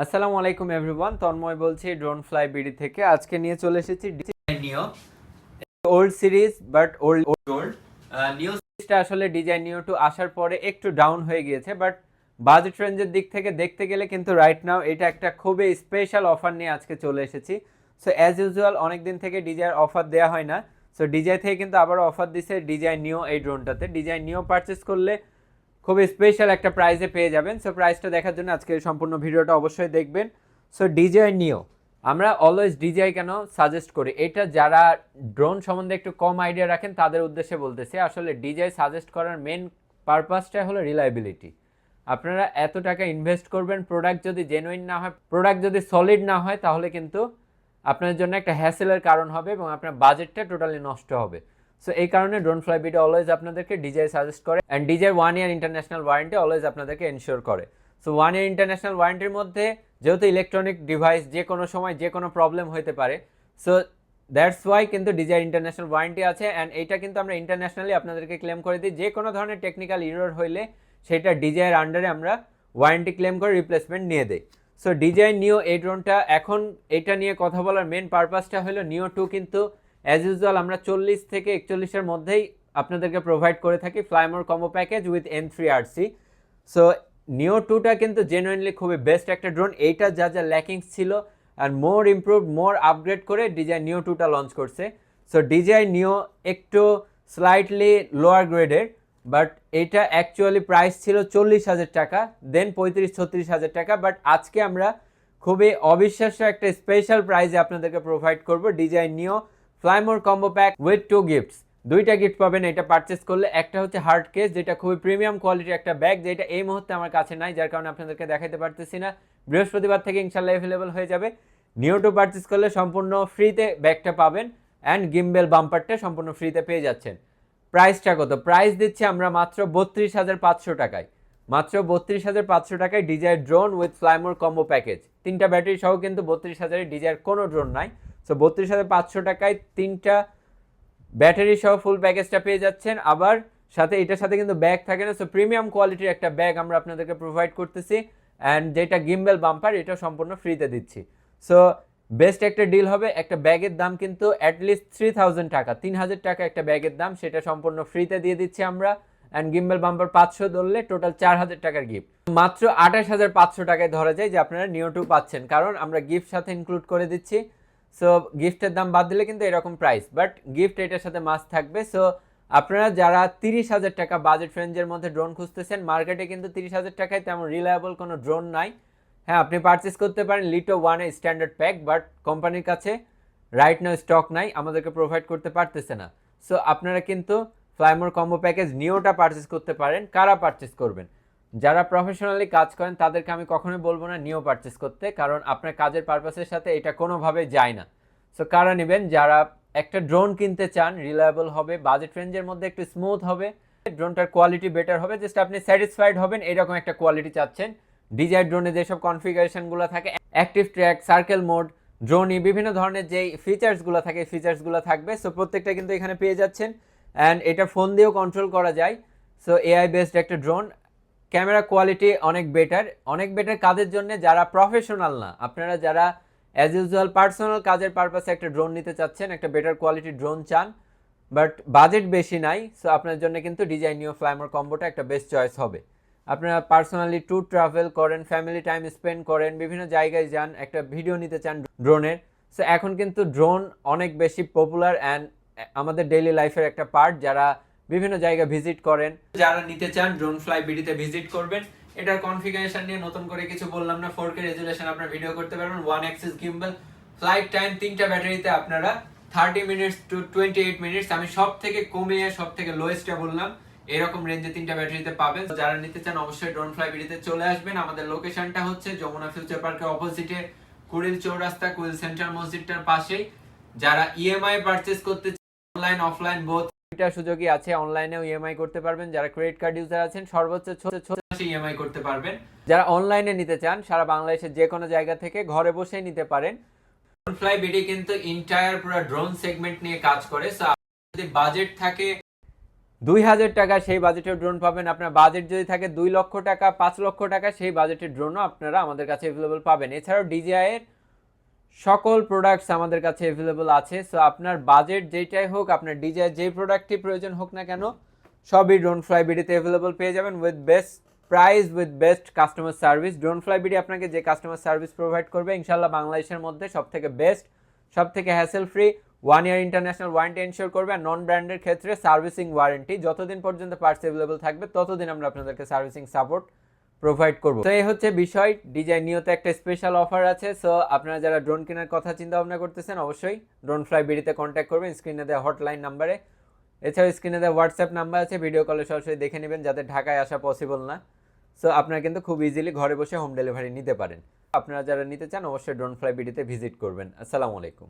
আসসালামু আলাইকুম এভরিওয়ান, তন্ময় বলছি ড্রোন ফ্লাই বিডি থেকে। আজকে নিয়ে চলে এসেছি ডিজাই নিও old series, but old old new সিরিজটা আসলে ডিজাই নিও টু আসার পরে একটু ডাউন হয়ে গিয়েছে, বাট বাজেট রেঞ্জের দিক থেকে দেখতে গেলে কিন্তু রাইট নাও এটা একটা খুবই স্পেশাল অফার নিয়ে আজকে চলে এসেছি। সো অ্যাজ ইউজুয়াল অনেকদিন থেকে ডিজাইয়ের অফার দেওয়া হয় না, সো ডিজাই থেকে কিন্তু আবারও অফার দিছে ডিজাই নিও এই ড্রোনটাতে। ডিজাই নিও পারচেস করলে খুবই স্পেশাল একটা প্রাইসে পেয়ে যাবেন। সো প্রাইসটা দেখার জন্য আজকে সম্পূর্ণ ভিডিওটা অবশ্যই দেখবেন। সো ডিজাই নিও আমরা অলওয়েজ ডিজাই কেন সাজেস্ট করি, এটা যারা ড্রোন সম্বন্ধে একটু কম আইডিয়া রাখেন তাদের উদ্দেশ্যে বলতেছি। আসলে ডিজাই সাজেস্ট করার মেন পারপাসটা হলো রিলায়েবিলিটি। আপনারা এত টাকা ইনভেস্ট করবেন, প্রোডাক্ট যদি জেনুইন না হয়, প্রোডাক্ট যদি সলিড না হয়, তাহলে কিন্তু আপনার জন্য একটা হ্যাসেলের কারণ হবে এবং আপনার বাজেটটা টোটালি নষ্ট হবে। সো এই কারণে ড্রোন ফ্লাই বিডি অলওয়েজ আপনাদেরকে ডিজাই সাজেস্ট করে, and ডিজাই 1 year international warranty always আপনাদেরকে এনশিওর করে। সো 1 ইয়ার ইন্টারন্যাশনাল ওয়ারেন্টির মধ্যে যেহেতু ইলেকট্রনিক ডিভাইস যে কোনো সময় যে কোনো প্রবলেম হতে পারে, সো দ্যাটস ওয়াই কিন্তু ডিজাই ইন্টারন্যাশনাল ওয়ারেন্টি আছে। অ্যান্ড এইটা কিন্তু আমরা ইন্টারন্যাশনালি আপনাদেরকে ক্লেম করে দিই। যে কোনো ধরনের টেকনিক্যাল ইরর হইলে সেটা ডিজাইয়ের আন্ডারে আমরা ওয়ারেন্টি ক্লেম করে রিপ্লেসমেন্ট নিয়ে দেই। সো ডিজাই নিও এই ড্রোনটা, এখন এটা নিয়ে কথা বলার মেন পারপাসটা হলো নিও 2 কিন্তু অ্যাজ ইউজুয়াল আমরা 40 থেকে 41-এর মধ্যেই আপনাদেরকে প্রোভাইড করে থাকি Fly More combo package with N3RC। So নিও 2টা কিন্তু জেনুইনলি খুবই বেস্ট একটা ড্রোন। এইটা যা যা ল্যাকিংস ছিল আর মোর ইমপ্রুভ মোর আপগ্রেড করে ডিজাই নিও 2টা লঞ্চ করছে। সো ডিজাই নিও একটু স্লাইটলি লোয়ার গ্রেডের, বাট এটা অ্যাকচুয়ালি প্রাইস ছিল 40,000 টাকা, দেন 35-36,000 টাকা। বাট আজকে আমরা খুবই অবিশ্বাস্য একটা স্পেশাল প্রাইজে আপনাদেরকে প্রোভাইড করব ডিজাই নিও Fly More combo pack with 2 gifts. দুইটা গিফট পাবেন এটা পারচেস করলে। একটা হচ্ছে হার্ড কেস, যেটা খুবই প্রিমিয়াম কোয়ালিটির একটা ব্যাগ, যেটা এই মুহূর্তে আমার কাছে নাই, যার কারণে আপনাদেরকে দেখাতে পারতেছি না। বৃহস্পতিবার থেকে ইনশাল্লাহ অ্যাভেলেবল হয়ে যাবে। নিও 2 পারচেস করলে সম্পূর্ণ ফ্রিতে ব্যাগটা পাবেন, অ্যান্ড গিম্বেল বাম্পারটা সম্পূর্ণ ফ্রিতে পেয়ে যাচ্ছেন। প্রাইসটা কত? প্রাইস দিচ্ছি আমরা মাত্র 32,500 টাকায়। মাত্র 32,500 টাকায় DJI drone with fly more combo package. 3টা ব্যাটারি সহ কিন্তু 32,000-এর ডিজাইয়ের কোনো ড্রোন নাই। সো 32,500 টাকায় 3টা ব্যাটারি সহ ফুল প্যাকেজটা পেয়ে যাচ্ছেন। আবার সাথে এটার সাথে কিন্তু ব্যাগ থাকে না, সো প্রিমিয়াম কোয়ালিটির একটা ব্যাগ আমরা আপনাদেরকে প্রোভাইড করতেছি। অ্যান্ড যেটা গিম্বেল বাম্পার এটা সম্পূর্ণ ফ্রিতে দিচ্ছি। সো বেস্ট একটা ডিল হবে। একটা ব্যাগের দাম কিন্তু অ্যাটলিস্ট 3,000 টাকা, 3,000 টাকা একটা ব্যাগের দাম, সেটা সম্পূর্ণ ফ্রিতে দিয়ে দিচ্ছি আমরা। অ্যান্ড গিম্বেল বাম্পার 500 ধরলে টোটাল 4,000 টাকার গিফট। মাত্র 28,500 টাকায় ধরা যায় যে আপনারা নিও 2 পাচ্ছেন, কারণ আমরা গিফট সাথে ইনক্লুড করে দিচ্ছি। সো গিফটের দাম বাদ দিলে কিন্তু এরকম প্রাইস, বাট গিফট এটার সাথে মাস্ট থাকবে। সো আপনারা যারা 30,000 টাকা বাজেট রেঞ্জের মধ্যে ড্রোন খুঁজতেছেন, মার্কেটে কিন্তু 30,000 টাকায় তেমন রিলায়েবল কোনো ড্রোন নাই। হ্যাঁ, আপনি পারচেস করতে পারেন লিটো 1 এর স্ট্যান্ডার্ড প্যাক, বাট কোম্পানির কাছে রাইট নাও স্টক নাই, আমাদেরকে প্রোভাইড করতে পারতেছে না। সো আপনারা কিন্তু ফ্লাইমোর কম্বো প্যাকেজ নিওটা পারচেস করতে পারেন। কারা পারচেস করবেন? যারা প্রফেশনালি কাজ করেন তাদেরকে আমি কখনোই বলবো না নিও পারচেস করতে, কারণ আপনার কাজের পারপাসের সাথে এটা কোনোভাবে যায় না। সো কারা নেবেন? যারা একটা ড্রোন কিনতে চান, রিলায়েবল হবে, বাজেট রেঞ্জের মধ্যে একটু স্মুথ হবে, ড্রোনটার কোয়ালিটি বেটার হবে, জাস্ট আপনি স্যাটিসফাইড হবেন এরকম একটা কোয়ালিটি চাচ্ছেন। ডিজাই ড্রোনে যেসব কনফিগারেশনগুলো থাকে, অ্যাক্টিভ ট্র্যাক, সার্কেল মোড, ড্রোনই বিভিন্ন ধরনের যেই ফিচার্সগুলো থাকে ফিচার্সগুলো থাকবে। সো প্রত্যেকটা কিন্তু এখানে পেয়ে যাচ্ছেন। অ্যান্ড এটা ফোন দিয়েও কন্ট্রোল করা যায়। সো এআই বেসড একটা ড্রোন, ক্যামেরা কোয়ালিটি অনেক বেটার, অনেক বেটার কাজের জন্য যারা প্রফেশনাল না, আপনারা যারা অ্যাজ ইউজুয়াল পার্সোনাল কাজের পারপাসে একটা ড্রোন নিতে চাচ্ছেন, একটা বেটার কোয়ালিটির ড্রোন চান, বাট বাজেট বেশি নাই, সো আপনার জন্য কিন্তু ডিজাই নিও ফ্লাইমোর কম্বোটা একটা বেস্ট চয়েস হবে। আপনারা পার্সোনালি ট্যুর ট্রাভেল করেন, ফ্যামিলি টাইম স্পেন্ড করেন, বিভিন্ন জায়গায় যান, একটা ভিডিও নিতে চান ড্রোনের। সো এখন কিন্তু ড্রোন অনেক বেশি পপুলার অ্যান্ড আমাদের ডেইলি লাইফের একটা পার্ট। যারা বিভিন্ন জায়গা ভিজিট করেন, যারা নিতে চান ড্রোন ফ্লাই বিডিতে ভিজিট করবেন। এটার কনফিগারেশন নিয়ে নতুন করে কিছু বললাম না। 4K রেজুলেশন আপনারা ভিডিও করতে পারবেন, 1 অ্যাক্সিস গিম্বল, ফ্লাইট টাইম 3টা ব্যাটারিতে আপনারা 30 মিনিটস টু 28 মিনিটস। আমি সব থেকে কমিয়ে সব থেকে লোয়েস্টটা বললাম, এরকম রেঞ্জে 3টা ব্যাটারিতে পাবেন। যারা নিতে চান অবশ্যই ড্রোন ফ্লাই বিডিতে চলে আসবেন। আমাদের লোকেশনটা হচ্ছে যমুনা ফিউচার পার্কের অপোজিটে কুড়িল চৌরাস্তা, কুড়িল সেন্ট্রাল মসজিদটার পাশেই। যারা ইএমআই পারচেজ করতে চান, অনলাইন অফলাইন বোথ এটা সুযোগই আছে, অনলাইনেও ইএমআই করতে পারবেন। যারা ক্রেডিট কার্ড ইউজার আছেন সর্বোচ্চ ছোট ইএমআই করতে পারবেন। যারা অনলাইনে নিতে চান সারা বাংলাদেশের যে কোনো জায়গা থেকে ঘরে বসেই নিতে পারেন। ড্রোন ফ্লাই বিডি কিন্তু এন্টায়ার পুরো ড্রোন সেগমেন্ট নিয়ে কাজ করে। সো যদি বাজেট থাকে 2000 টাকা সেই বাজেটের ড্রোন পাবেন। আপনার বাজেট যদি থাকে 2 লক্ষ টাকা, 5 লক্ষ টাকা, সেই বাজেটের ড্রোনও আপনারা আমাদের কাছে অ্যাভেলেবল পাবেন। এছাড়াও DJI এর সকল প্রোডাক্টস আমাদের কাছে অ্যাভেলেবল আছে। সো আপনার বাজেট যেটাই হোক, আপনার DJI যেই প্রোডাক্টই প্রয়োজন হোক না কেন, সবই ড্রোন ফ্লাই বিডিতে অ্যাভেলেবল পেয়ে যাবেন with best price, with best customer service. Drone fly BD আপনাকে যে কাস্টমার সার্ভিস প্রোভাইড করবে, ইনশাল্লাহ বাংলাদেশের মধ্যে সব থেকে বেস্ট, সব থেকে হ্যাসেল ফ্রি, 1 ইয়ার ইন্টারন্যাশনাল ওয়ারেন্টি এনশিওর করবে। আর নন ব্র্যান্ডের ক্ষেত্রে সার্ভিসিং ওয়ারেন্টি, যতদিন পর্যন্ত পার্টস অ্যাভেলেবল থাকবে ততদিন আমরা আপনাদেরকে সার্ভিসিং সাপোর্ট প্রোভাইড করবো। তো এই হচ্ছে বিষয়। DJI নিওতে একটা স্পেশাল অফার আছে। সো আপনারা যারা ড্রোন কেনার কথা চিন্তা ভাবনা করতেছেন, অবশ্যই ড্রোন ফ্লাই বিডিতে কন্ট্যাক্ট করবেন স্ক্রিনে দেওয়া হটলাইন নাম্বারে। এছাড়াও স্ক্রিনে দেওয়া হোয়াটসঅ্যাপ নাম্বার আছে, ভিডিও কলে সরাসরি দেখে নেবেন, যাদের ঢাকায় আসা পসিবল না। সো আপনারা কিন্তু খুব ইজিলি ঘরে বসে হোম ডেলিভারি নিতে পারেন। আপনারা যারা নিতে চান অবশ্যই ড্রোন ফ্লাই বিডিতে ভিজিট করবেন। আসসালামু আলাইকুম।